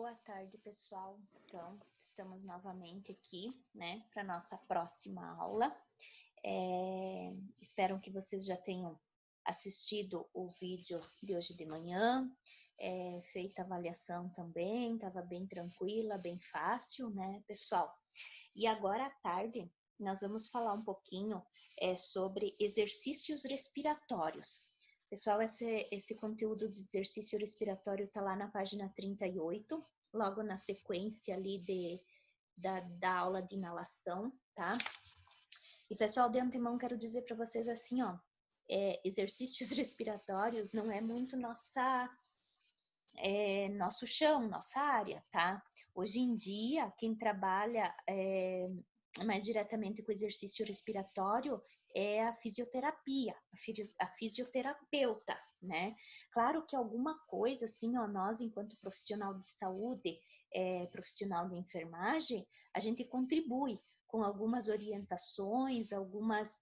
Boa tarde, pessoal. Então, estamos novamente aqui, né, para nossa próxima aula. Espero que vocês já tenham assistido o vídeo de hoje de manhã, feita a avaliação também, estava bem tranquila, bem fácil, né, pessoal? E agora à tarde, nós vamos falar um pouquinho sobre exercícios respiratórios. Pessoal, esse conteúdo de exercício respiratório está lá na página 38, logo na sequência ali da aula de inalação, tá? E, pessoal, de antemão, quero dizer para vocês assim, ó, exercícios respiratórios não é muito nosso chão, nossa área, tá? Hoje em dia, quem trabalha mais diretamente com exercício respiratório é a fisioterapia, a fisioterapeuta, né? Claro que alguma coisa, assim, ó, nós, enquanto profissional de saúde, profissional de enfermagem, a gente contribui com algumas orientações, algumas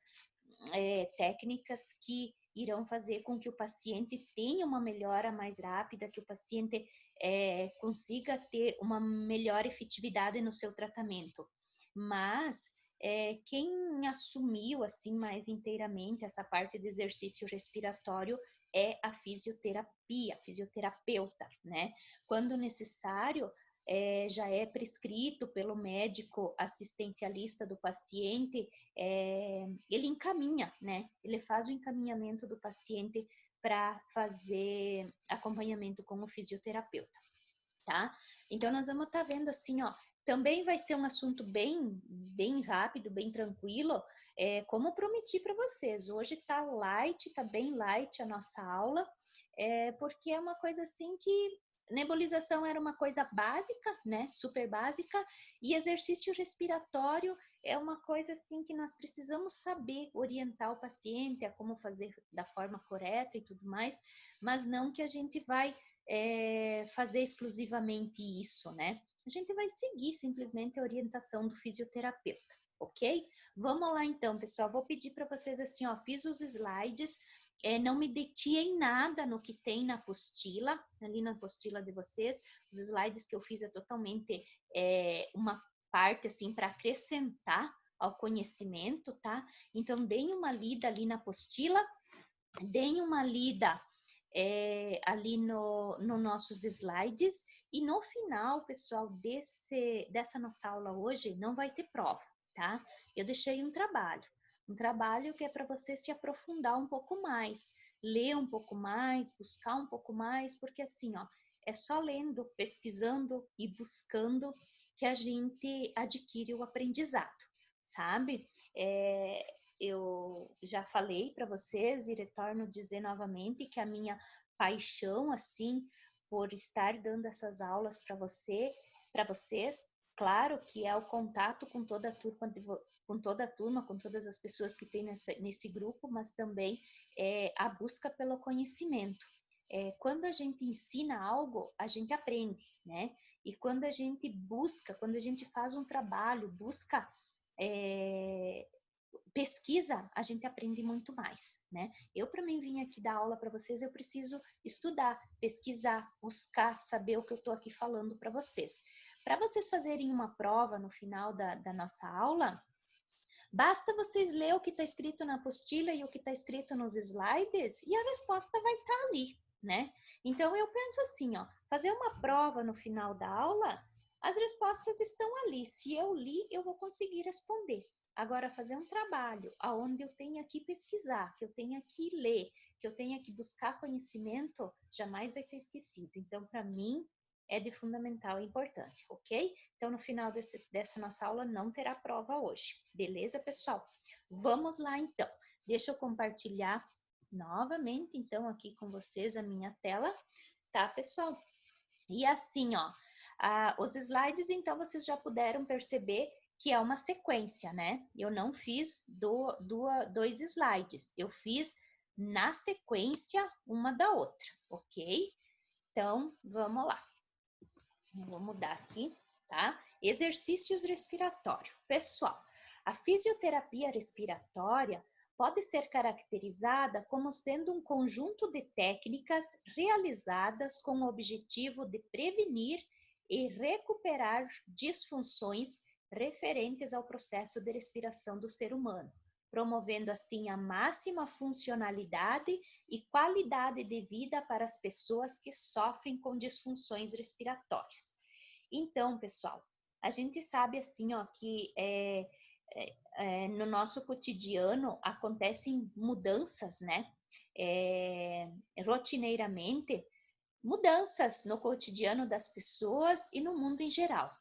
técnicas que irão fazer com que o paciente tenha uma melhora mais rápida, que o paciente consiga ter uma melhor efetividade no seu tratamento. Mas quem assumiu assim mais inteiramente essa parte de exercício respiratório é a fisioterapia, a fisioterapeuta, né? Quando necessário, já é prescrito pelo médico assistencialista do paciente, ele encaminha, né? Ele faz o encaminhamento do paciente para fazer acompanhamento com o fisioterapeuta, tá? Então, nós vamos estar vendo assim, ó, também vai ser um assunto bem rápido, bem tranquilo, como prometi para vocês. Hoje tá light, tá bem light a nossa aula, porque é uma coisa assim que nebulização era uma coisa básica, né? Super básica, e exercício respiratório é uma coisa assim que nós precisamos saber orientar o paciente a como fazer da forma correta e tudo mais, mas não que a gente vai fazer exclusivamente isso, né? A gente vai seguir simplesmente a orientação do fisioterapeuta, ok? Vamos lá então, pessoal. Vou pedir para vocês assim, ó, fiz os slides, não me detinha em nada no que tem na apostila, ali na apostila de vocês. Os slides que eu fiz é totalmente uma parte assim para acrescentar ao conhecimento, tá? Então, deem uma lida ali na apostila, deem uma lida ali no nossos slides, e no final, pessoal, dessa nossa aula hoje, não vai ter prova, tá? Eu deixei um trabalho que é para você se aprofundar um pouco mais, ler um pouco mais, buscar um pouco mais, porque assim, ó, é só lendo, pesquisando e buscando que a gente adquire o aprendizado, sabe? Eu já falei para vocês e retorno dizer novamente que a minha paixão, assim, por estar dando essas aulas para vocês, claro que é o contato com toda a turma, com todas as pessoas que tem nesse grupo, mas também a busca pelo conhecimento. Quando a gente ensina algo, a gente aprende, né? E quando a gente busca, quando a gente faz um trabalho, busca pesquisa, a gente aprende muito mais, né? Eu, para mim, vir aqui dar aula para vocês, eu preciso estudar, pesquisar, buscar, saber o que eu estou aqui falando para vocês. Para vocês fazerem uma prova no final da nossa aula, basta vocês ler o que está escrito na apostila e o que está escrito nos slides, e a resposta vai estar ali, né? Então, eu penso assim, ó, fazer uma prova no final da aula, as respostas estão ali. Se eu li, eu vou conseguir responder. Agora, fazer um trabalho onde eu tenha que pesquisar, que eu tenha que ler, que eu tenha que buscar conhecimento, jamais vai ser esquecido. Então, para mim, é de fundamental importância, ok? Então, no final dessa nossa aula, não terá prova hoje. Beleza, pessoal? Vamos lá, então. Deixa eu compartilhar novamente, então, aqui com vocês a minha tela, tá, pessoal? E assim, ó, os slides, então, vocês já puderam perceber que é uma sequência, né? Eu não fiz dois slides, eu fiz na sequência uma da outra, ok? Então, vamos lá. Eu vou mudar aqui, tá? Exercícios respiratórios. Pessoal, a fisioterapia respiratória pode ser caracterizada como sendo um conjunto de técnicas realizadas com o objetivo de prevenir e recuperar disfunções referentes ao processo de respiração do ser humano, promovendo assim a máxima funcionalidade e qualidade de vida para as pessoas que sofrem com disfunções respiratórias. Então, pessoal, a gente sabe assim, ó, que no nosso cotidiano acontecem mudanças, né? Rotineiramente, mudanças no cotidiano das pessoas e no mundo em geral.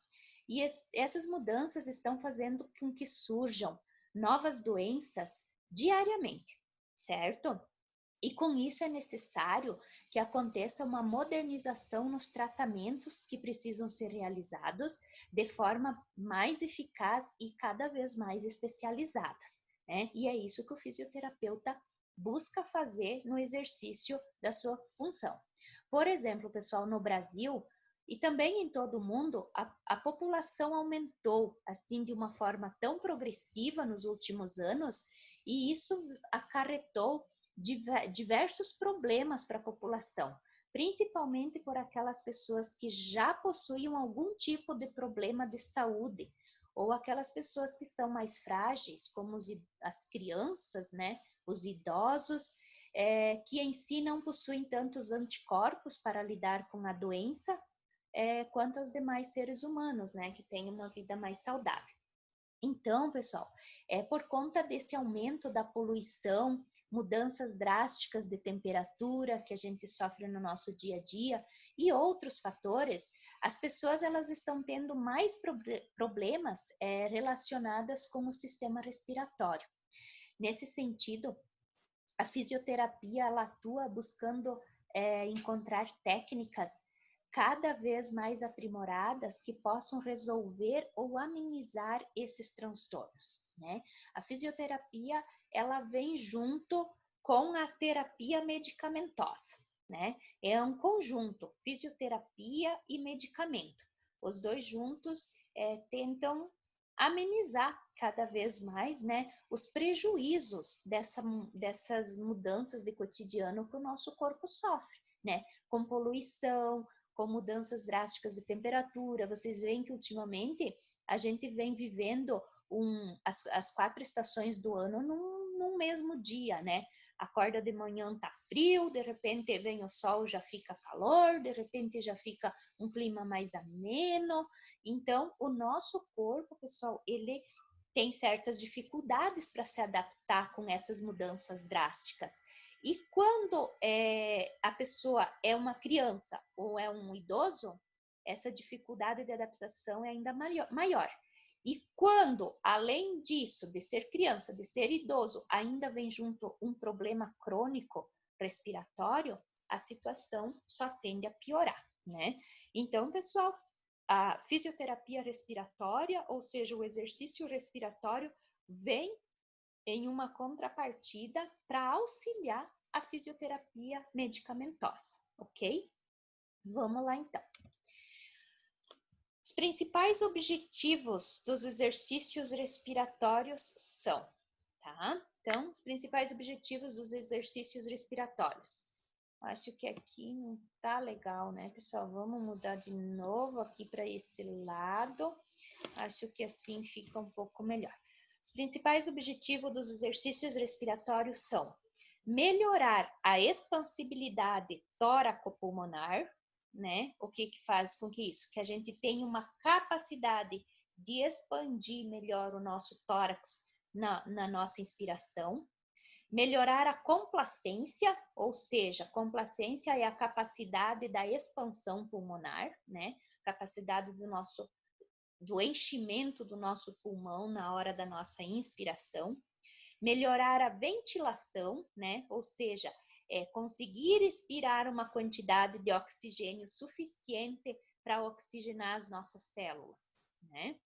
E essas mudanças estão fazendo com que surjam novas doenças diariamente, certo? E com isso é necessário que aconteça uma modernização nos tratamentos que precisam ser realizados de forma mais eficaz e cada vez mais especializadas, né? E é isso que o fisioterapeuta busca fazer no exercício da sua função. Por exemplo, pessoal, no Brasil e também em todo o mundo, a população aumentou assim de uma forma tão progressiva nos últimos anos, e isso acarretou diversos problemas para a população, principalmente por aquelas pessoas que já possuíam algum tipo de problema de saúde, ou aquelas pessoas que são mais frágeis, como as crianças, né, os idosos, que em si não possuem tantos anticorpos para lidar com a doença, quanto aos demais seres humanos, né, que têm uma vida mais saudável. Então, pessoal, por conta desse aumento da poluição, mudanças drásticas de temperatura que a gente sofre no nosso dia a dia e outros fatores, as pessoas elas estão tendo mais problemas relacionados com o sistema respiratório. Nesse sentido, a fisioterapia ela atua buscando encontrar técnicas cada vez mais aprimoradas que possam resolver ou amenizar esses transtornos, né? A fisioterapia, ela vem junto com a terapia medicamentosa, né? É um conjunto, fisioterapia e medicamento. Os dois juntos tentam amenizar cada vez mais, né, os prejuízos dessas mudanças de cotidiano que o nosso corpo sofre, né? Com poluição, com mudanças drásticas de temperatura. Vocês veem que ultimamente a gente vem vivendo as 4 estações do ano num mesmo dia, né? Acorda de manhã, tá frio, de repente vem o sol, já fica calor, de repente já fica um clima mais ameno. Então, o nosso corpo, pessoal, ele tem certas dificuldades para se adaptar com essas mudanças drásticas. E quando a pessoa é uma criança ou é um idoso, essa dificuldade de adaptação é ainda maior. E quando, além disso, de ser criança, de ser idoso, ainda vem junto um problema crônico respiratório, a situação só tende a piorar, né? Então, pessoal, a fisioterapia respiratória, ou seja, o exercício respiratório, vem em uma contrapartida para auxiliar a fisioterapia medicamentosa, ok? Vamos lá então. Os principais objetivos dos exercícios respiratórios são, tá? Então, os principais objetivos dos exercícios respiratórios. Acho que aqui não tá legal, né, pessoal? Vamos mudar de novo aqui para esse lado. Acho que assim fica um pouco melhor. Os principais objetivos dos exercícios respiratórios são melhorar a expansibilidade tóraco-pulmonar, né? O que faz com que isso? Que a gente tenha uma capacidade de expandir melhor o nosso tórax na nossa inspiração. Melhorar a complacência, ou seja, complacência é a capacidade da expansão pulmonar, né? Capacidade do enchimento do nosso pulmão na hora da nossa inspiração. Melhorar a ventilação, né? Ou seja, conseguir expirar uma quantidade de oxigênio suficiente para oxigenar as nossas células, né?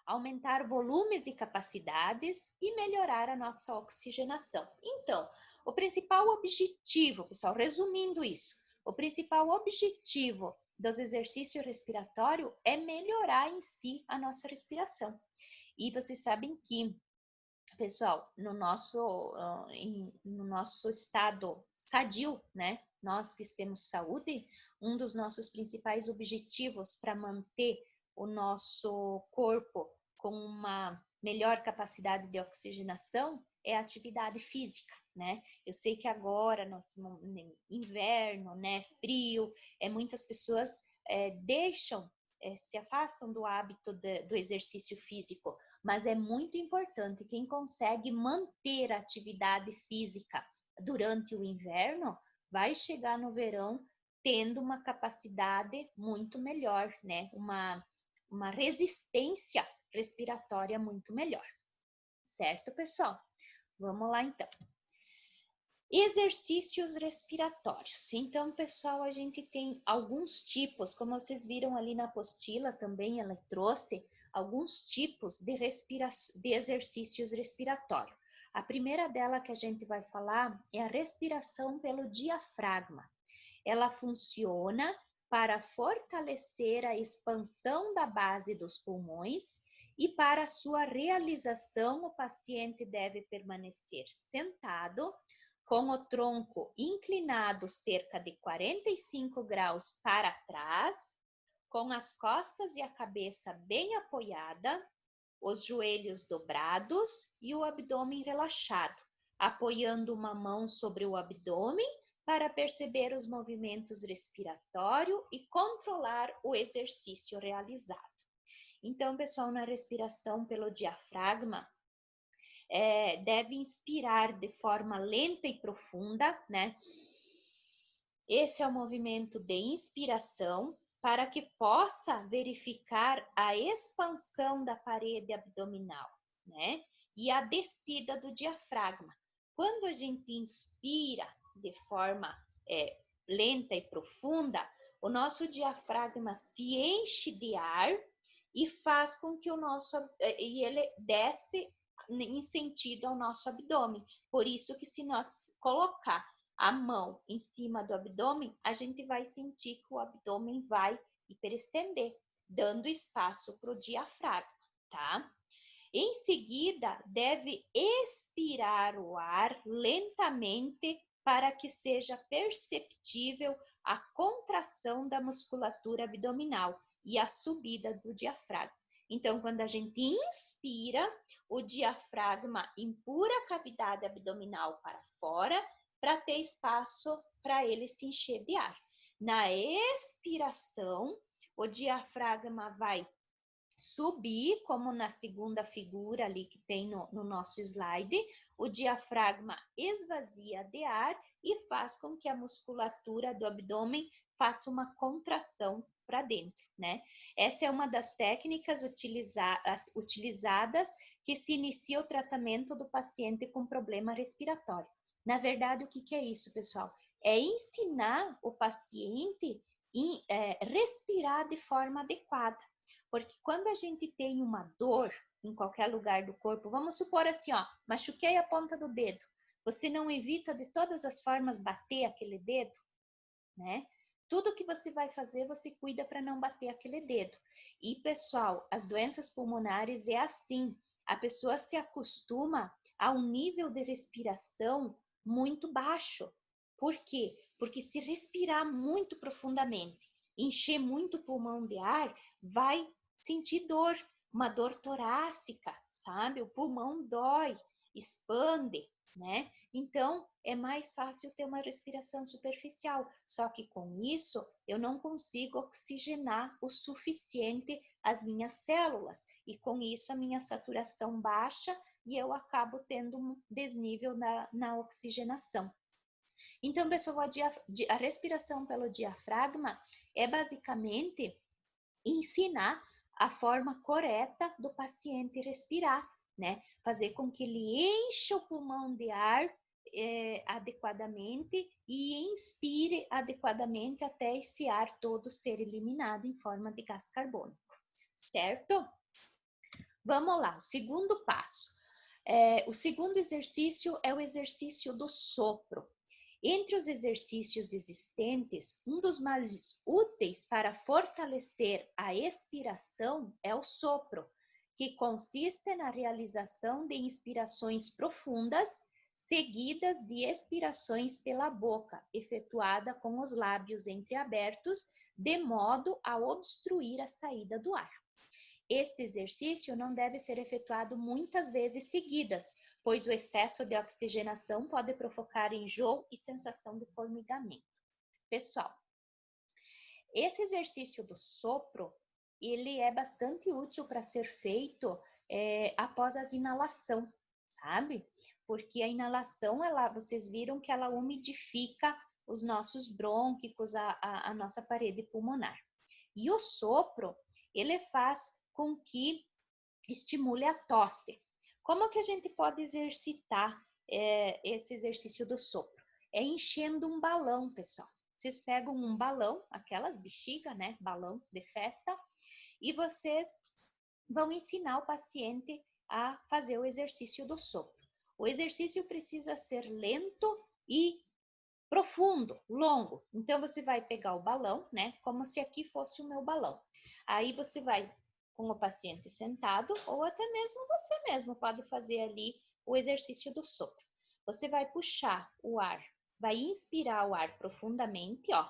Aumentar volumes e capacidades e melhorar a nossa oxigenação. Então, o principal objetivo, pessoal, resumindo isso, o principal objetivo dos exercícios respiratórios é melhorar em si a nossa respiração. E vocês sabem que, pessoal, no nosso estado sadio, né, nós que temos saúde, um dos nossos principais objetivos para manter o nosso corpo com uma melhor capacidade de oxigenação é a atividade física, né? Eu sei que agora, no inverno, né, frio, muitas pessoas se afastam do hábito do exercício físico, mas é muito importante quem consegue manter a atividade física durante o inverno, vai chegar no verão tendo uma capacidade muito melhor, né? Uma resistência respiratória muito melhor. Certo, pessoal? Vamos lá, então. Exercícios respiratórios. Então, pessoal, a gente tem alguns tipos, como vocês viram ali na apostila também, ela trouxe alguns tipos de exercícios respiratórios. A primeira dela que a gente vai falar é a respiração pelo diafragma. Ela funciona para fortalecer a expansão da base dos pulmões e para sua realização o paciente deve permanecer sentado com o tronco inclinado cerca de 45 graus para trás, com as costas e a cabeça bem apoiada, os joelhos dobrados e o abdômen relaxado, apoiando uma mão sobre o abdômen para perceber os movimentos respiratórios e controlar o exercício realizado. Então, pessoal, na respiração pelo diafragma, deve inspirar de forma lenta e profunda, né? Esse é o movimento de inspiração para que possa verificar a expansão da parede abdominal, né? E a descida do diafragma. Quando a gente inspira de forma lenta e profunda, o nosso diafragma se enche de ar e faz com que e ele desce em sentido ao nosso abdômen. Por isso que se nós colocar a mão em cima do abdômen, a gente vai sentir que o abdômen vai hiperestender, dando espaço para o diafragma, tá? Em seguida, deve expirar o ar lentamente para que seja perceptível a contração da musculatura abdominal e a subida do diafragma. Então, quando a gente inspira, o diafragma empurra a cavidade abdominal para fora para ter espaço para ele se encher de ar. Na expiração, o diafragma vai subir, como na segunda figura ali que tem no nosso slide, o diafragma esvazia de ar e faz com que a musculatura do abdômen faça uma contração para dentro, né? Essa é uma das técnicas utilizadas que se inicia o tratamento do paciente com problema respiratório. Na verdade, o que é isso, pessoal? É ensinar o paciente a respirar de forma adequada. Porque quando a gente tem uma dor em qualquer lugar do corpo, vamos supor assim, ó, machuquei a ponta do dedo. Você não evita de todas as formas bater aquele dedo, né? Tudo que você vai fazer, você cuida para não bater aquele dedo. E, pessoal, as doenças pulmonares é assim. A pessoa se acostuma a um nível de respiração muito baixo. Por quê? Porque se respirar muito profundamente, encher muito o pulmão de ar, vai sentir dor, uma dor torácica, sabe? O pulmão dói, expande, né? Então, é mais fácil ter uma respiração superficial. Só que com isso, eu não consigo oxigenar o suficiente as minhas células. E com isso, a minha saturação baixa e eu acabo tendo um desnível na oxigenação. Então, pessoal, a respiração pelo diafragma é basicamente ensinar a forma correta do paciente respirar, né? Fazer com que ele encha o pulmão de ar adequadamente e inspire adequadamente até esse ar todo ser eliminado em forma de gás carbônico, certo? Vamos lá, o segundo passo. O segundo exercício é o exercício do sopro. Entre os exercícios existentes, um dos mais úteis para fortalecer a expiração é o sopro, que consiste na realização de inspirações profundas, seguidas de expirações pela boca, efetuada com os lábios entreabertos, de modo a obstruir a saída do ar. Este exercício não deve ser efetuado muitas vezes seguidas, pois o excesso de oxigenação pode provocar enjoo e sensação de formigamento. Pessoal, esse exercício do sopro, ele é bastante útil para ser feito após a inalação, sabe? Porque a inalação, vocês viram que ela umidifica os nossos brônquicos, a nossa parede pulmonar. E o sopro, ele faz com que estimule a tosse. Como que a gente pode exercitar esse exercício do sopro? É enchendo um balão, pessoal. Vocês pegam um balão, aquelas bexigas, né? Balão de festa, e vocês vão ensinar o paciente a fazer o exercício do sopro. O exercício precisa ser lento e profundo, longo. Então, você vai pegar o balão, né? Como se aqui fosse o meu balão. Aí, você vai com o paciente sentado, ou até mesmo você mesmo pode fazer ali o exercício do sopro. Você vai puxar o ar, vai inspirar o ar profundamente, ó.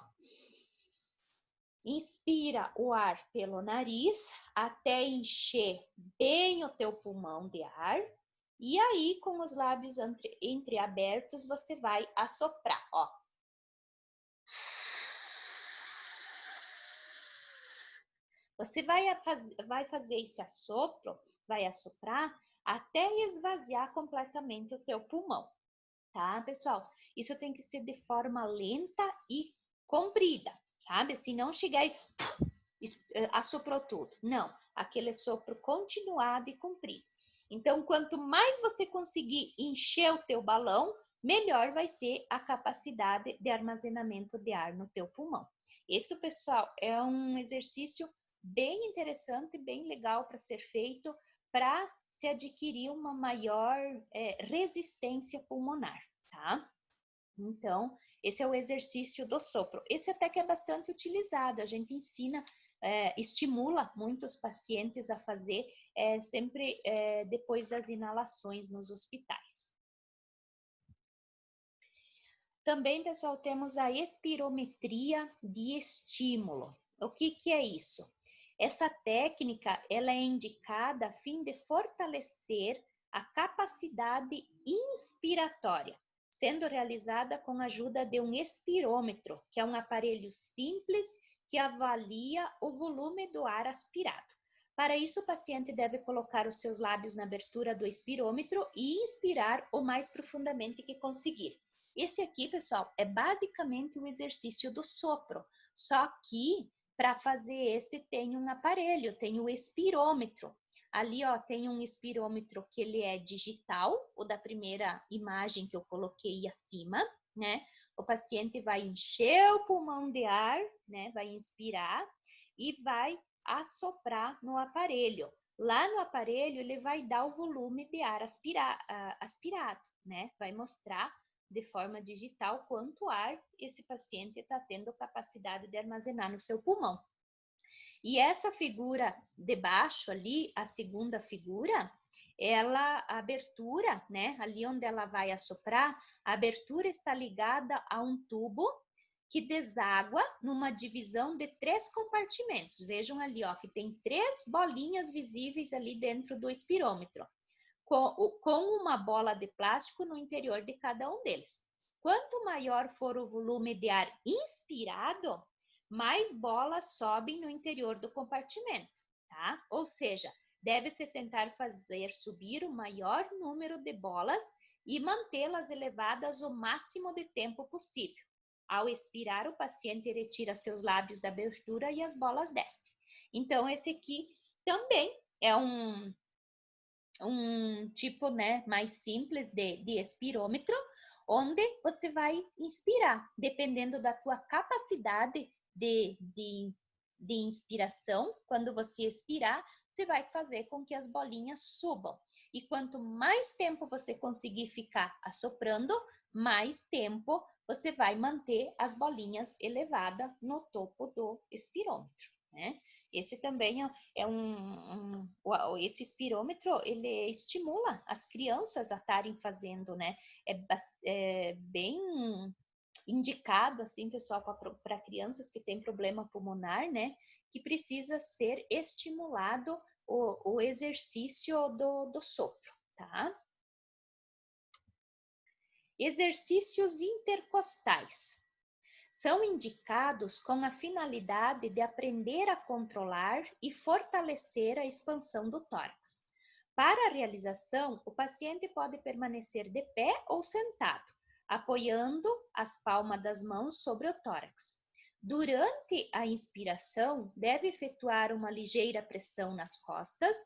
Inspira o ar pelo nariz até encher bem o teu pulmão de ar. E aí, com os lábios entreabertos, você vai assoprar, ó. Você vai fazer esse assopro, vai assoprar até esvaziar completamente o teu pulmão, tá, pessoal? Isso tem que ser de forma lenta e comprida, sabe? Se não chegar e assoprou tudo. Não, aquele sopro continuado e comprido. Então, quanto mais você conseguir encher o teu balão, melhor vai ser a capacidade de armazenamento de ar no teu pulmão. Isso, pessoal, é um exercício bem interessante, bem legal para ser feito para se adquirir uma maior resistência pulmonar, tá? Então, esse é o exercício do sopro. Esse até que é bastante utilizado, a gente ensina, estimula muitos pacientes a fazer sempre depois das inalações nos hospitais. Também, pessoal, temos a espirometria de estímulo. O que é isso? Essa técnica, ela é indicada a fim de fortalecer a capacidade inspiratória, sendo realizada com a ajuda de um espirômetro, que é um aparelho simples que avalia o volume do ar aspirado. Para isso, o paciente deve colocar os seus lábios na abertura do espirômetro e inspirar o mais profundamente que conseguir. Esse aqui, pessoal, é basicamente o exercício do sopro, só que para fazer esse tem um aparelho, tem o espirômetro. Ali, ó, tem um espirômetro que ele é digital, o da primeira imagem que eu coloquei acima, né? O paciente vai encher o pulmão de ar, né? Vai inspirar e vai assoprar no aparelho. Lá no aparelho, ele vai dar o volume de ar aspirado, né? Vai mostrar de forma digital quanto ar esse paciente está tendo capacidade de armazenar no seu pulmão. E essa figura de baixo ali, a segunda figura, a abertura, né, ali onde ela vai assoprar, a abertura está ligada a um tubo que deságua numa divisão de 3 compartimentos. Vejam ali, ó, que tem 3 bolinhas visíveis ali dentro do espirômetro, com uma bola de plástico no interior de cada um deles. Quanto maior for o volume de ar inspirado, mais bolas sobem no interior do compartimento, tá? Ou seja, deve-se tentar fazer subir o maior número de bolas e mantê-las elevadas o máximo de tempo possível. Ao expirar, o paciente retira seus lábios da abertura e as bolas descem. Então, esse aqui também é um tipo, né, mais simples de espirômetro, onde você vai inspirar, dependendo da tua capacidade de inspiração. Quando você expirar, você vai fazer com que as bolinhas subam. E quanto mais tempo você conseguir ficar assoprando, mais tempo você vai manter as bolinhas elevadas no topo do espirômetro, né? Esse também esse espirômetro, ele estimula as crianças a estarem fazendo, né? É bem indicado, assim, pessoal, para crianças que têm problema pulmonar, né? Que precisa ser estimulado o exercício do sopro, tá? Exercícios intercostais. São indicados com a finalidade de aprender a controlar e fortalecer a expansão do tórax. Para a realização, o paciente pode permanecer de pé ou sentado, apoiando as palmas das mãos sobre o tórax. Durante a inspiração, deve efetuar uma ligeira pressão nas costas,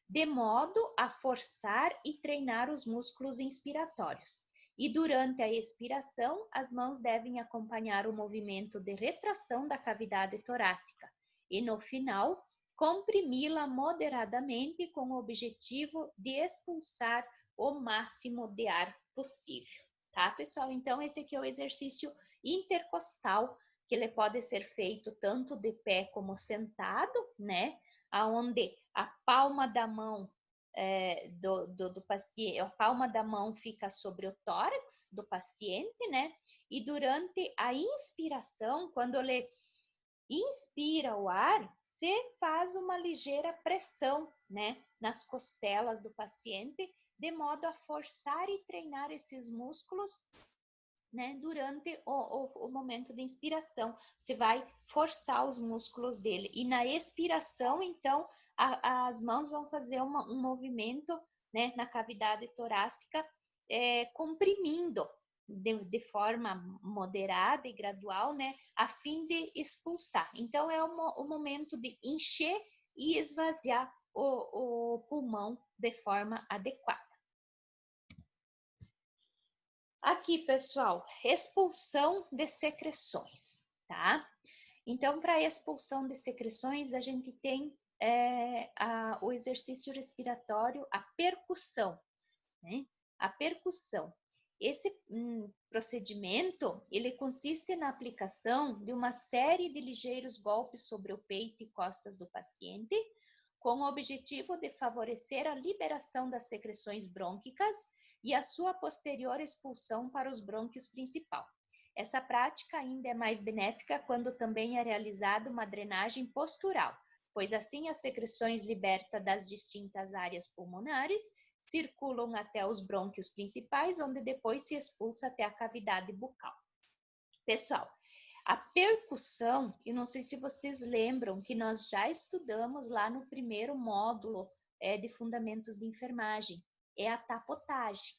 de modo a forçar e treinar os músculos inspiratórios. E durante a expiração, as mãos devem acompanhar o movimento de retração da cavidade torácica. E no final, comprimi-la moderadamente com o objetivo de expulsar o máximo de ar possível. Tá, pessoal? Então, esse aqui é o exercício intercostal, que ele pode ser feito tanto de pé como sentado, né? Aonde a palma da mão do paciente, a palma da mão fica sobre o tórax do paciente, né? E durante a inspiração, quando ele inspira o ar, você faz uma ligeira pressão, né, nas costelas do paciente, de modo a forçar e treinar esses músculos, né, durante o momento de inspiração. Você vai forçar os músculos dele. E na expiração, então, as mãos vão fazer um movimento, né, na cavidade torácica, comprimindo de forma moderada e gradual, né, a fim de expulsar. Então, é o momento de encher e esvaziar o pulmão de forma adequada. Aqui, pessoal, expulsão de secreções, tá? Então, para expulsão de secreções, a gente tem o exercício respiratório, a percussão, né? A percussão. Esse procedimento, ele consiste na aplicação de uma série de ligeiros golpes sobre o peito e costas do paciente, com o objetivo de favorecer a liberação das secreções brônquicas e a sua posterior expulsão para os brônquios principal. Essa prática ainda é mais benéfica quando também é realizada uma drenagem postural, pois assim as secreções libertas das distintas áreas pulmonares circulam até os brônquios principais, onde depois se expulsa até a cavidade bucal. Pessoal, a percussão, eu não sei se vocês lembram que nós já estudamos lá no primeiro módulo de fundamentos de enfermagem, é a tapotagem.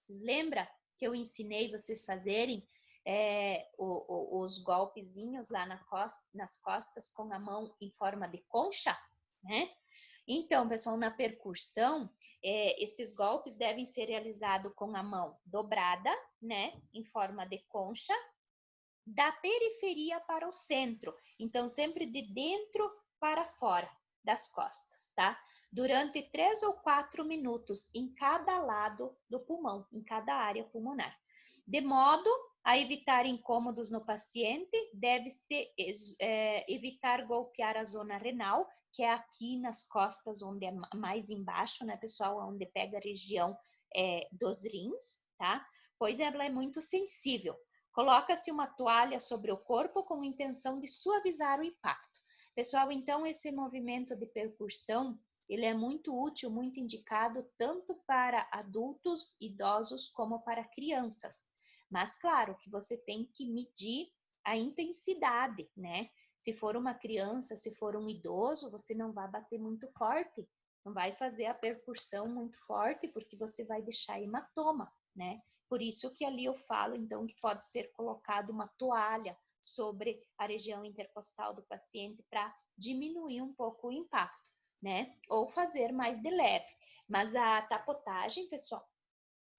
Vocês lembram que eu ensinei vocês fazerem os golpezinhos lá nas costas com a mão em forma de concha, né? Então, pessoal, na percussão, esses golpes devem ser realizados com a mão dobrada, né, em forma de concha, da periferia para o centro. Então, sempre de dentro para fora das costas, tá? Durante 3 ou 4 minutos em cada lado do pulmão, em cada área pulmonar. De modo a evitar incômodos no paciente, deve-se evitar golpear a zona renal, que é aqui nas costas, onde é mais embaixo, né, pessoal? Onde pega a região dos rins, tá? Pois ela é muito sensível. Coloca-se uma toalha sobre o corpo com a intenção de suavizar o impacto. Pessoal, então esse movimento de percussão, ele é muito útil, muito indicado tanto para adultos, idosos, como para crianças. Mas claro que você tem que medir a intensidade, né? Se for uma criança, se for um idoso, você não vai bater muito forte, não vai fazer a percussão muito forte, porque você vai deixar hematoma, né? Por isso que ali eu falo, então, que pode ser colocado uma toalha sobre a região intercostal do paciente para diminuir um pouco o impacto, né? Ou fazer mais de leve. Mas a tapotagem, pessoal,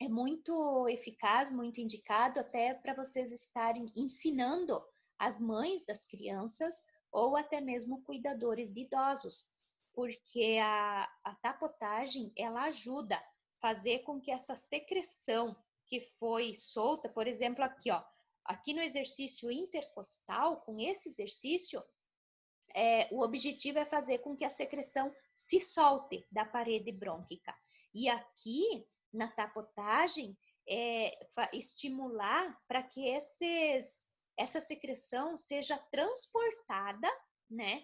é muito eficaz, muito indicado até para vocês estarem ensinando as mães das crianças ou até mesmo cuidadores de idosos, porque a tapotagem, ela ajuda a fazer com que essa secreção que foi solta, por exemplo, aqui, ó, aqui no exercício intercostal, com esse exercício, o objetivo é fazer com que a secreção se solte da parede brônquica. E aqui, na tapotagem, estimular para que essa secreção seja transportada, né?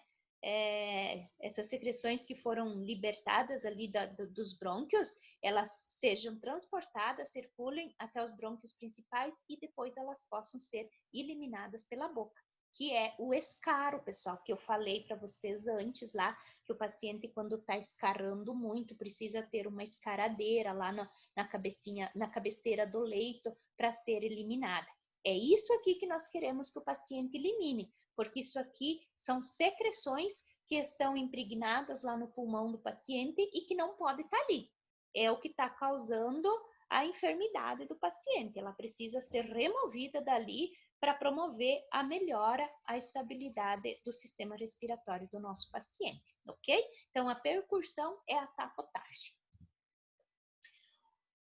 Essas secreções que foram libertadas ali dos brônquios, elas sejam transportadas, circulem até os brônquios principais e depois elas possam ser eliminadas pela boca, que é o escaro, pessoal, que eu falei para vocês antes lá, que o paciente, quando está escarrando muito, precisa ter uma escaradeira lá na cabeceira do leito para ser eliminada. É isso aqui que nós queremos que o paciente elimine, porque isso aqui são secreções que estão impregnadas lá no pulmão do paciente e que não pode estar ali. É o que está causando a enfermidade do paciente. Ela precisa ser removida dali para promover a melhora, a estabilidade do sistema respiratório do nosso paciente, ok? Então, a percussão é a tapotagem.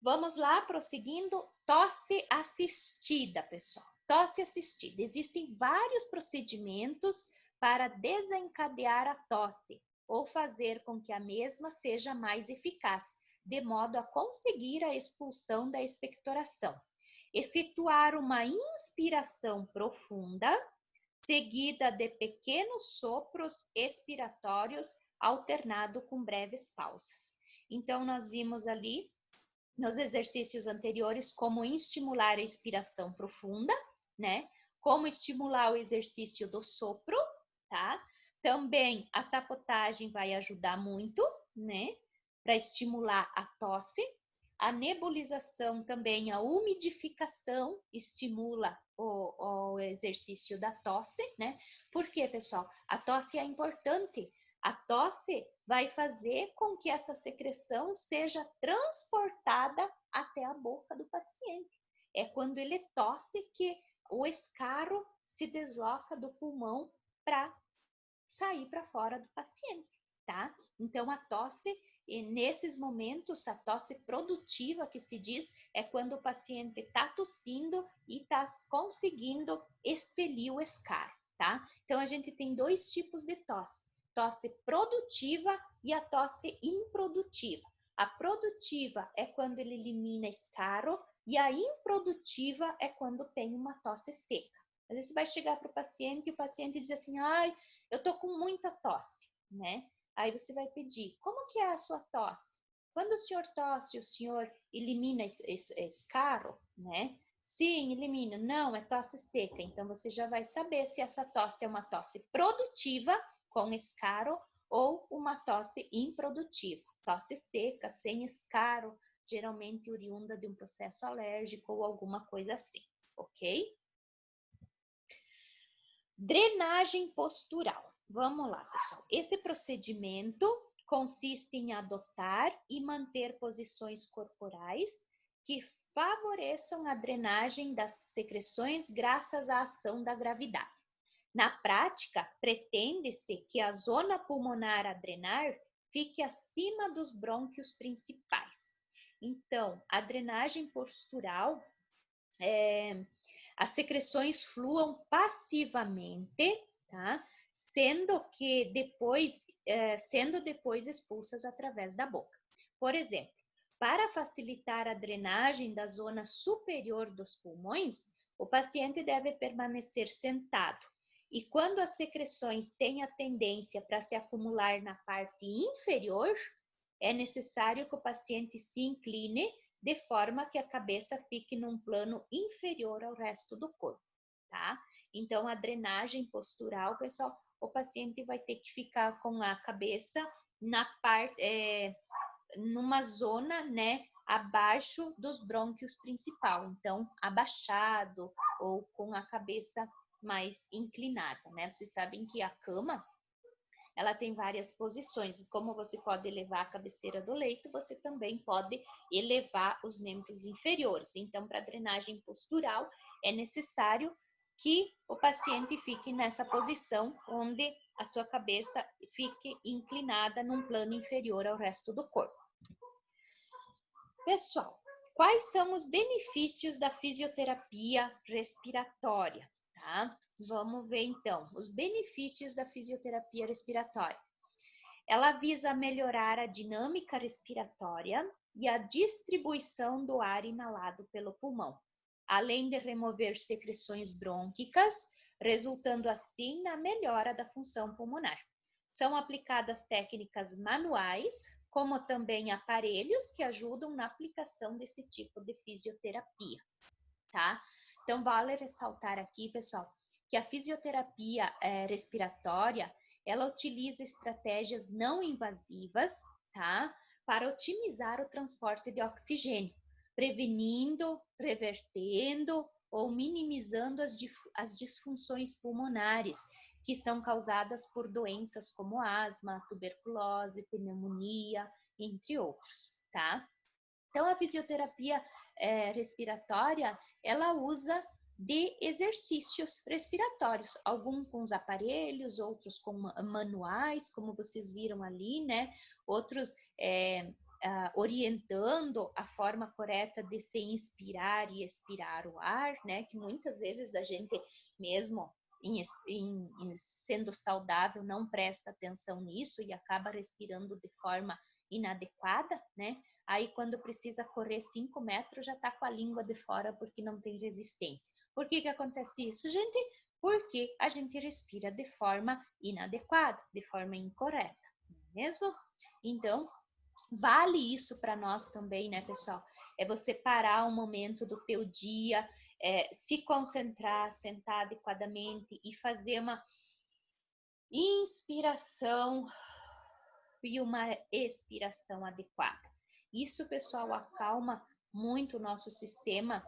Vamos lá, prosseguindo, tosse assistida, pessoal. Tosse assistida. Existem vários procedimentos para desencadear a tosse ou fazer com que a mesma seja mais eficaz, de modo a conseguir a expulsão da expectoração. Efetuar uma inspiração profunda, seguida de pequenos sopros expiratórios, alternado com breves pausas. Então, nós vimos ali nos exercícios anteriores como estimular a expiração profunda, né? Como estimular o exercício do sopro, tá? Também a tapotagem vai ajudar muito, né? Para estimular a tosse. A nebulização também, a umidificação estimula o exercício da tosse, né? Por quê, pessoal? A tosse é importante. A tosse vai fazer com que essa secreção seja transportada até a boca do paciente. É quando ele tosse que o escaro se desloca do pulmão para sair para fora do paciente, tá? Então, a tosse, e nesses momentos, a tosse produtiva que se diz, é quando o paciente está tossindo e está conseguindo expelir o escaro, tá? Então, a gente tem dois tipos de tosse. Tosse produtiva e a tosse improdutiva. A produtiva é quando ele elimina escaro e a improdutiva é quando tem uma tosse seca. Às vezes você vai chegar para o paciente e o paciente diz assim, ai, eu tô com muita tosse, né? Aí você vai pedir, como que é a sua tosse? Quando o senhor tosse, o senhor elimina escaro, né? Sim, elimina. Não, é tosse seca. Então, você já vai saber se essa tosse é uma tosse produtiva, com escaro, ou uma tosse improdutiva. Tosse seca, sem escaro, geralmente oriunda de um processo alérgico ou alguma coisa assim, ok? Drenagem postural. Vamos lá, pessoal. Esse procedimento consiste em adotar e manter posições corporais que favoreçam a drenagem das secreções graças à ação da gravidade. Na prática, pretende-se que a zona pulmonar a drenar fique acima dos brônquios principais. Então, a drenagem postural as secreções fluam passivamente, tá? Sendo depois expulsas através da boca. Por exemplo, para facilitar a drenagem da zona superior dos pulmões, o paciente deve permanecer sentado. E quando as secreções têm a tendência para se acumular na parte inferior, é necessário que o paciente se incline de forma que a cabeça fique num plano inferior ao resto do corpo, tá? Então, a drenagem postural, pessoal, o paciente vai ter que ficar com a cabeça numa zona, né, abaixo dos brônquios principal, então, abaixado ou com a cabeça mais inclinada, né? Vocês sabem que a cama, ela tem várias posições. Como você pode elevar a cabeceira do leito, você também pode elevar os membros inferiores. Então, para drenagem postural, é necessário que o paciente fique nessa posição onde a sua cabeça fique inclinada num plano inferior ao resto do corpo. Pessoal, quais são os benefícios da fisioterapia respiratória? Tá? Vamos ver então os benefícios da fisioterapia respiratória. Ela visa melhorar a dinâmica respiratória e a distribuição do ar inalado pelo pulmão, além de remover secreções brônquicas, resultando assim na melhora da função pulmonar. São aplicadas técnicas manuais, como também aparelhos que ajudam na aplicação desse tipo de fisioterapia, tá? Então, vale ressaltar aqui, pessoal, que a fisioterapia respiratória, ela utiliza estratégias não invasivas, tá? Para otimizar o transporte de oxigênio, prevenindo, revertendo ou minimizando as disfunções pulmonares, que são causadas por doenças como asma, tuberculose, pneumonia, entre outros, tá? Então, a fisioterapia respiratória, ela usa de exercícios respiratórios, alguns com os aparelhos, outros com manuais, como vocês viram ali, né? Outros orientando a forma correta de se inspirar e expirar o ar, né? Que muitas vezes a gente mesmo sendo saudável não presta atenção nisso e acaba respirando de forma inadequada, né? Aí, quando precisa correr 5 metros, já está com a língua de fora porque não tem resistência. Por que acontece isso, gente? Porque a gente respira de forma inadequada, de forma incorreta, não é mesmo? Então, vale isso para nós também, né, pessoal? É você parar um momento do teu dia, se concentrar, sentar adequadamente e fazer uma inspiração e uma expiração adequada. Isso, pessoal, acalma muito o nosso sistema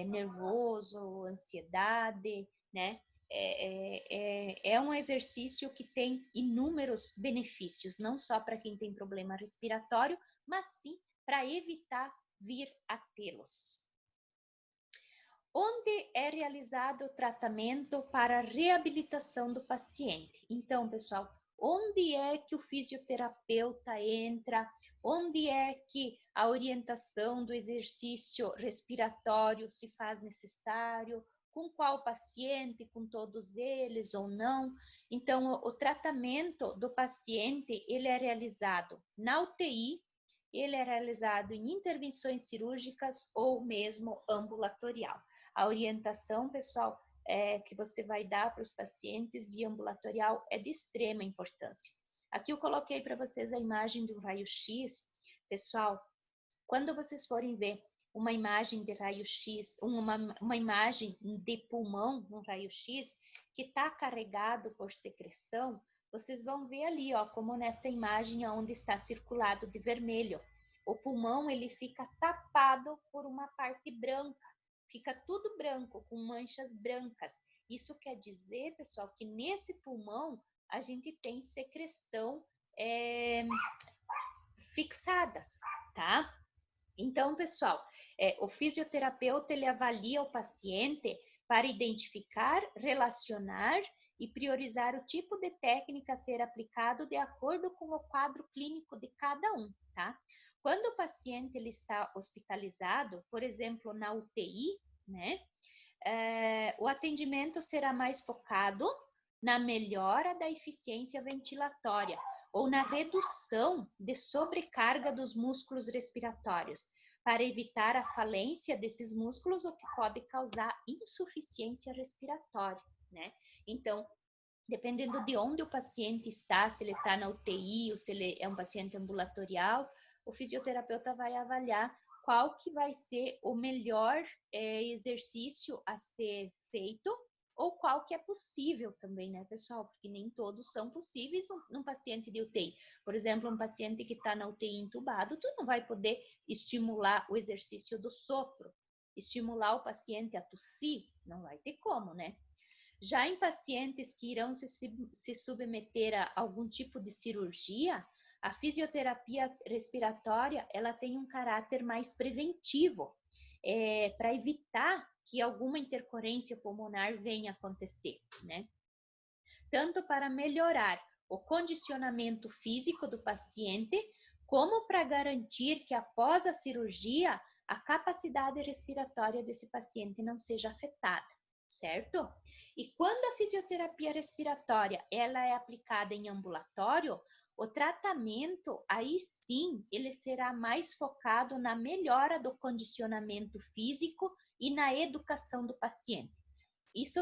nervoso, ansiedade, né? É um exercício que tem inúmeros benefícios, não só para quem tem problema respiratório, mas sim para evitar vir a tê-los. Onde é realizado o tratamento para a reabilitação do paciente? Então, pessoal, onde é que o fisioterapeuta entra? Onde é que a orientação do exercício respiratório se faz necessário? Com qual paciente? Com todos eles ou não? Então, o tratamento do paciente, ele é realizado na UTI, ele é realizado em intervenções cirúrgicas ou mesmo ambulatorial. A orientação, pessoal, que você vai dar para os pacientes via ambulatorial é de extrema importância. Aqui eu coloquei para vocês a imagem do raio-x. Pessoal, quando vocês forem ver uma imagem de raio-x, uma imagem de pulmão, um raio-x, que está carregado por secreção, vocês vão ver ali, ó, como nessa imagem onde está circulado de vermelho. O pulmão, ele fica tapado por uma parte branca. Fica tudo branco, com manchas brancas. Isso quer dizer, pessoal, que nesse pulmão a gente tem secreção fixadas, tá? Então, pessoal, o fisioterapeuta, ele avalia o paciente para identificar, relacionar e priorizar o tipo de técnica a ser aplicado de acordo com o quadro clínico de cada um, tá? Quando o paciente ele está hospitalizado, por exemplo, na UTI, né? O atendimento será mais focado na melhora da eficiência ventilatória ou na redução de sobrecarga dos músculos respiratórios, para evitar a falência desses músculos, o que pode causar insuficiência respiratória, né? Então, dependendo de onde o paciente está, se ele está na UTI ou se ele é um paciente ambulatorial, o fisioterapeuta vai avaliar qual que vai ser o melhor exercício a ser feito ou qual que é possível também, né, pessoal? Porque nem todos são possíveis num paciente de UTI. Por exemplo, um paciente que está na UTI entubado, tu não vai poder estimular o exercício do sopro, estimular o paciente a tossir, não vai ter como, né? Já em pacientes que irão se submeter a algum tipo de cirurgia, a fisioterapia respiratória, ela tem um caráter mais preventivo, para evitar que alguma intercorrência pulmonar venha a acontecer, né? Tanto para melhorar o condicionamento físico do paciente, como para garantir que após a cirurgia, a capacidade respiratória desse paciente não seja afetada, certo? E quando a fisioterapia respiratória ela é aplicada em ambulatório, o tratamento, aí sim, ele será mais focado na melhora do condicionamento físico e na educação do paciente. Isso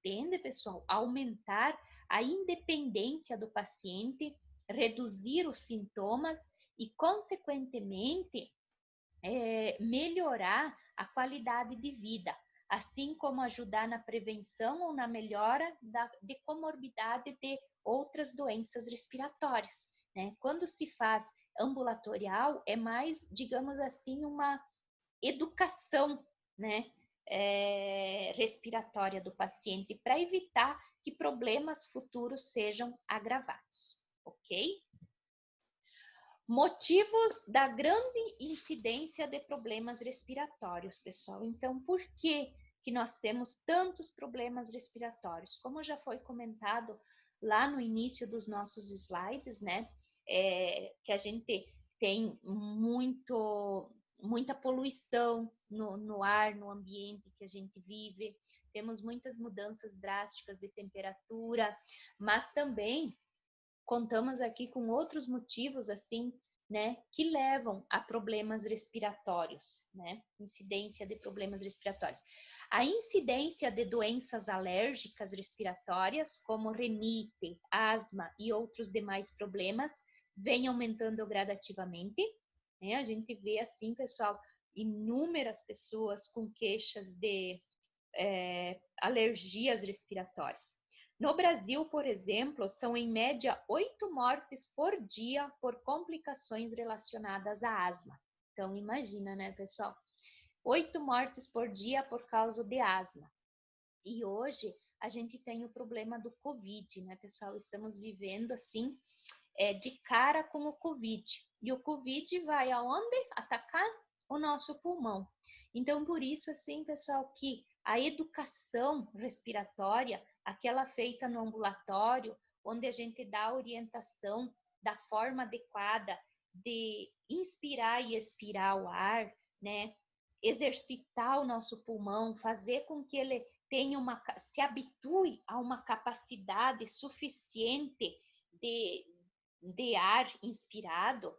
tende, pessoal, a aumentar a independência do paciente, reduzir os sintomas e, consequentemente, melhorar a qualidade de vida, assim como ajudar na prevenção ou na melhora de comorbidade de outras doenças respiratórias, né? Quando se faz ambulatorial, é mais, digamos assim, uma educação, né? Respiratória do paciente para evitar que problemas futuros sejam agravados, ok? Motivos da grande incidência de problemas respiratórios, pessoal. Então, por que nós temos tantos problemas respiratórios? Como já foi comentado lá no início dos nossos slides, né? Que a gente tem muita poluição no ar, no ambiente que a gente vive, temos muitas mudanças drásticas de temperatura, mas também contamos aqui com outros motivos, assim, né, que levam a problemas respiratórios, né, incidência de problemas respiratórios. A incidência de doenças alérgicas respiratórias, como rinite, asma e outros demais problemas, vem aumentando gradativamente, né, a gente vê assim, pessoal, inúmeras pessoas com queixas de alergias respiratórias. No Brasil, por exemplo, são em média 8 mortes por dia por complicações relacionadas à asma. Então, imagina, né, pessoal? 8 mortes por dia por causa de asma. E hoje a gente tem o problema do Covid, né, pessoal? Estamos vivendo assim, de cara com o Covid. E o Covid vai aonde? Atacar o nosso pulmão. Então, por isso, assim, pessoal, que a educação respiratória, aquela feita no ambulatório, onde a gente dá a orientação da forma adequada de inspirar e expirar o ar, né? Exercitar o nosso pulmão, fazer com que ele se habitue a uma capacidade suficiente de ar inspirado,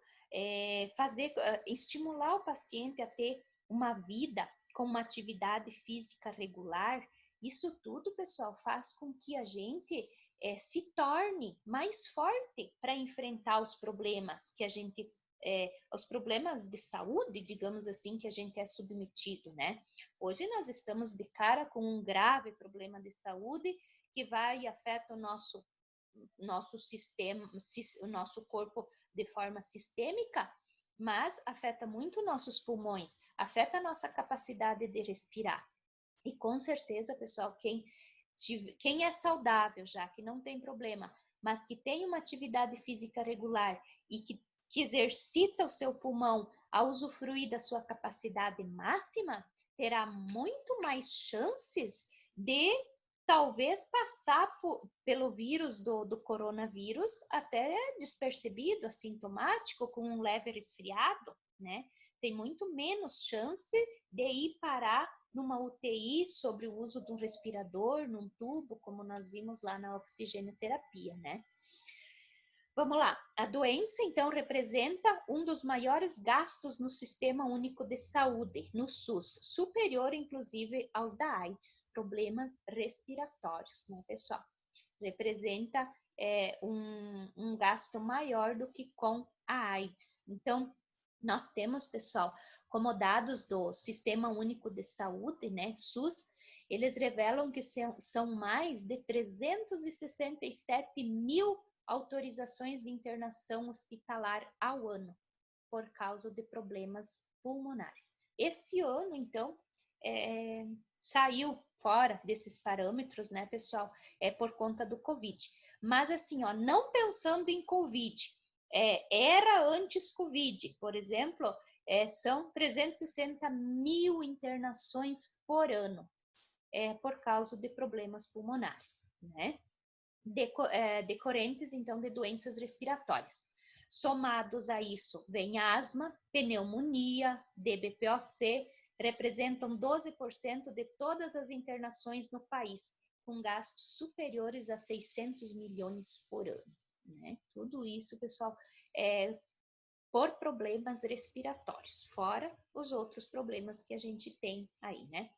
estimular o paciente a ter uma vida com uma atividade física regular. Isso tudo, pessoal, faz com que a gente se torne mais forte para enfrentar os problemas que a gente os problemas de saúde, digamos assim, que a gente é submetido, né? Hoje nós estamos de cara com um grave problema de saúde que vai e afeta o nosso sistema, o nosso corpo de forma sistêmica, mas afeta muito nossos pulmões, afeta a nossa capacidade de respirar. E com certeza, pessoal, quem é saudável já, que não tem problema, mas que tem uma atividade física regular e que exercita o seu pulmão a usufruir da sua capacidade máxima, terá muito mais chances de talvez passar pelo vírus do coronavírus até despercebido, assintomático, com um leve resfriado, né? Tem muito menos chance de ir parar numa UTI sobre o uso de um respirador, num tubo, como nós vimos lá na oxigenoterapia, né? Vamos lá, a doença então representa um dos maiores gastos no Sistema Único de Saúde, no SUS, superior inclusive aos da AIDS, problemas respiratórios, né, pessoal? Representa um gasto maior do que com a AIDS. Então, nós temos, pessoal, como dados do Sistema Único de Saúde, né, SUS, eles revelam que são mais de 367 mil autorizações de internação hospitalar ao ano por causa de problemas pulmonares. Esse ano, então, saiu fora desses parâmetros, né, pessoal, por conta do Covid. Mas assim, ó, não pensando em Covid, era antes Covid, por exemplo, são 360 mil internações por ano, por causa de problemas pulmonares, né? Decorrentes, então, de doenças respiratórias. Somados a isso, vem asma, pneumonia, DBPOC, representam 12% de todas as internações no país, com gastos superiores a 600 milhões por ano, né? Tudo isso, pessoal, é por problemas respiratórios, fora os outros problemas que a gente tem aí, né?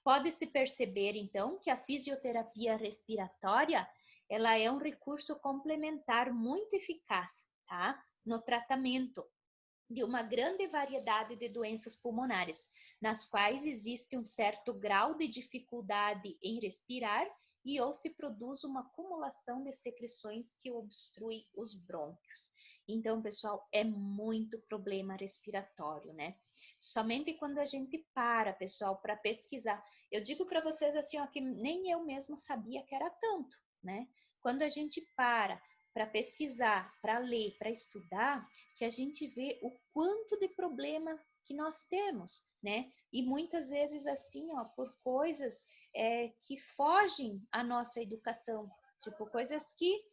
Pode-se perceber, então, que a fisioterapia respiratória, ela é um recurso complementar muito eficaz, tá? No tratamento de uma grande variedade de doenças pulmonares, nas quais existe um certo grau de dificuldade em respirar e ou se produz uma acumulação de secreções que obstrui os brônquios. Então, pessoal, é muito problema respiratório, né? Somente quando a gente para, pessoal, para pesquisar. Eu digo para vocês assim, ó, que nem eu mesma sabia que era tanto, né? Quando a gente para pesquisar, para ler, para estudar, que a gente vê o quanto de problema que nós temos, né? E muitas vezes assim, ó, por coisas que fogem à nossa educação, tipo coisas que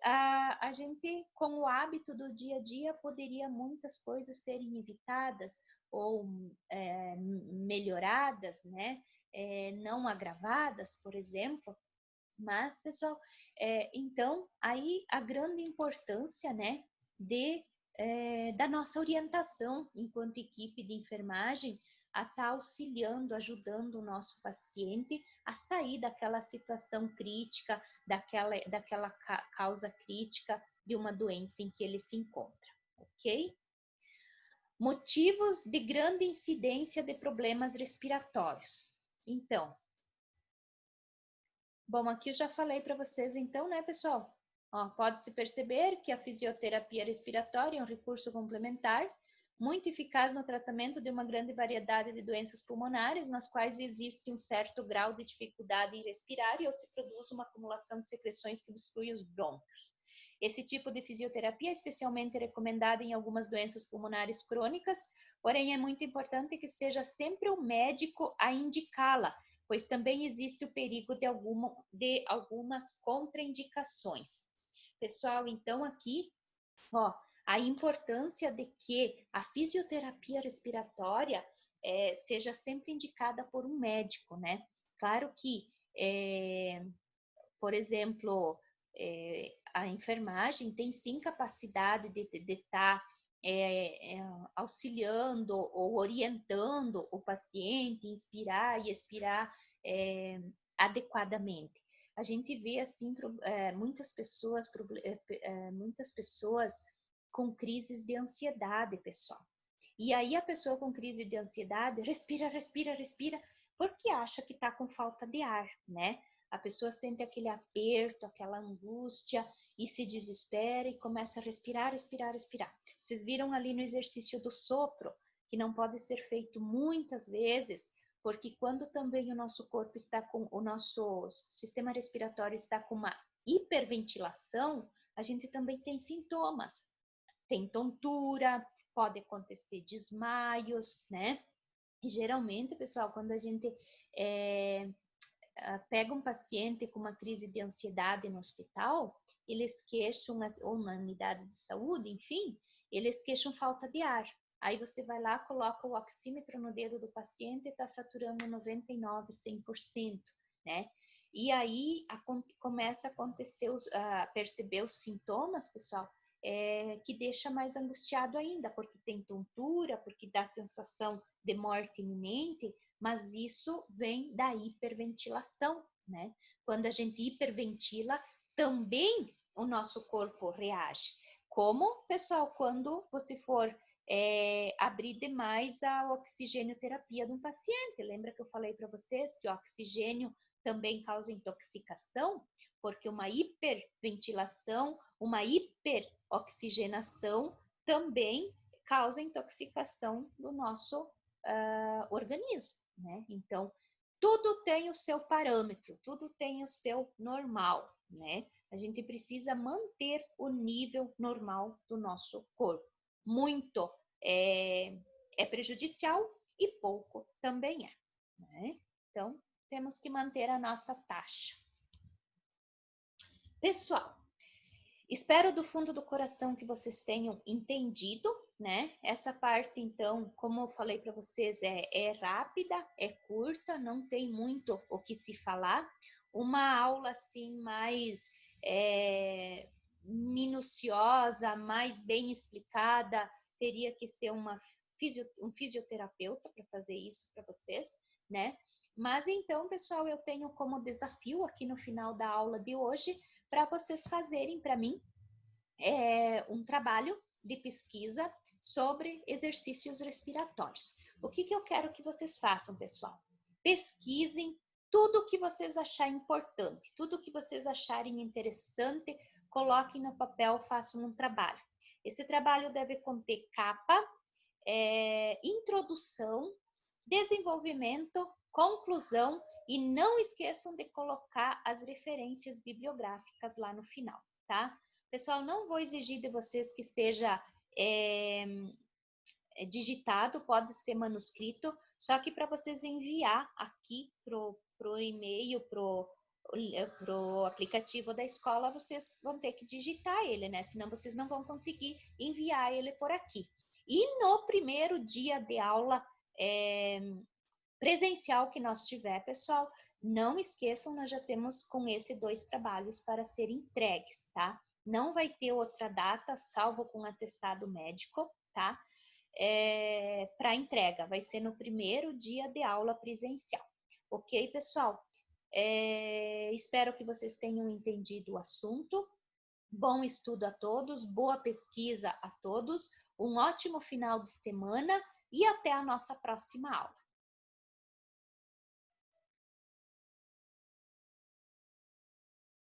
a gente, com o hábito do dia a dia, poderia muitas coisas serem evitadas ou melhoradas, né? Não agravadas, por exemplo. Mas, pessoal, então, aí a grande importância, né, da nossa orientação enquanto equipe de enfermagem a estar auxiliando, ajudando o nosso paciente a sair daquela situação crítica, daquela causa crítica de uma doença em que ele se encontra, ok? Motivos de grande incidência de problemas respiratórios. Então, bom, aqui eu já falei para vocês, então, né, pessoal? Pode-se perceber que a fisioterapia respiratória é um recurso complementar muito eficaz no tratamento de uma grande variedade de doenças pulmonares, nas quais existe um certo grau de dificuldade em respirar e ou se produz uma acumulação de secreções que obstrui os brônquios. Esse tipo de fisioterapia é especialmente recomendada em algumas doenças pulmonares crônicas, porém é muito importante que seja sempre o médico a indicá-la, pois também existe o perigo de algumas contraindicações. Pessoal, então aqui, a importância de que a fisioterapia respiratória seja sempre indicada por um médico, né? Claro que, por exemplo, a enfermagem tem sim capacidade de estar auxiliando ou orientando o paciente, inspirar e expirar adequadamente. A gente vê assim muitas pessoas com crises de ansiedade, pessoal. E aí a pessoa com crise de ansiedade respira, respira, respira, porque acha que está com falta de ar, né? A pessoa sente aquele aperto, aquela angústia e se desespera e começa a respirar, respirar, respirar. Vocês viram ali no exercício do sopro, que não pode ser feito muitas vezes, porque quando também o nosso corpo está com, o nosso sistema respiratório está com uma hiperventilação, a gente também tem sintomas. Tem tontura, pode acontecer desmaios, né? E geralmente, pessoal, quando a gente pega um paciente com uma crise de ansiedade no hospital, eles queixam, ou na unidade de saúde, enfim, eles queixam falta de ar. Aí você vai lá, coloca o oxímetro no dedo do paciente e está saturando 99%, 100%, né? E aí começa a acontecer, perceber os sintomas, pessoal, que deixa mais angustiado ainda, porque tem tontura, porque dá sensação de morte iminente, mas isso vem da hiperventilação, né? Quando a gente hiperventila, também o nosso corpo reage. Como, pessoal, quando você for abrir demais a oxigênio-terapia de um paciente. Lembra que eu falei para vocês que o oxigênio também causa intoxicação? Porque uma hiperventilação, uma hiperoxigenação também causa intoxicação do nosso organismo, né? Então, tudo tem o seu parâmetro, tudo tem o seu normal, né? A gente precisa manter o nível normal do nosso corpo. Muito é prejudicial e pouco também é, né? Então, temos que manter a nossa taxa. Pessoal, espero do fundo do coração que vocês tenham entendido, né? Essa parte, então, como eu falei para vocês, é rápida, é curta, não tem muito o que se falar. Uma aula assim mais minuciosa, mais bem explicada, teria que ser um fisioterapeuta para fazer isso para vocês, né? Mas então, pessoal, eu tenho como desafio aqui no final da aula de hoje para vocês fazerem para mim um trabalho de pesquisa sobre exercícios respiratórios. O que eu quero que vocês façam, pessoal? Pesquisem tudo que vocês acharem importante, tudo que vocês acharem interessante, coloquem no papel, façam um trabalho. Esse trabalho deve conter capa, introdução, desenvolvimento, conclusão e não esqueçam de colocar as referências bibliográficas lá no final, tá? Pessoal, não vou exigir de vocês que seja digitado, pode ser manuscrito, só que para vocês enviar aqui pro e-mail, pro aplicativo da escola, vocês vão ter que digitar ele, né? Senão vocês não vão conseguir enviar ele por aqui. E no primeiro dia de aula presencial que nós tiver, pessoal, não esqueçam, nós já temos com esse 2 trabalhos para serem entregues, tá? Não vai ter outra data, salvo com atestado médico, tá? Para entrega, vai ser no primeiro dia de aula presencial. Ok, pessoal? Espero que vocês tenham entendido o assunto. Bom estudo a todos, boa pesquisa a todos, um ótimo final de semana e até a nossa próxima aula.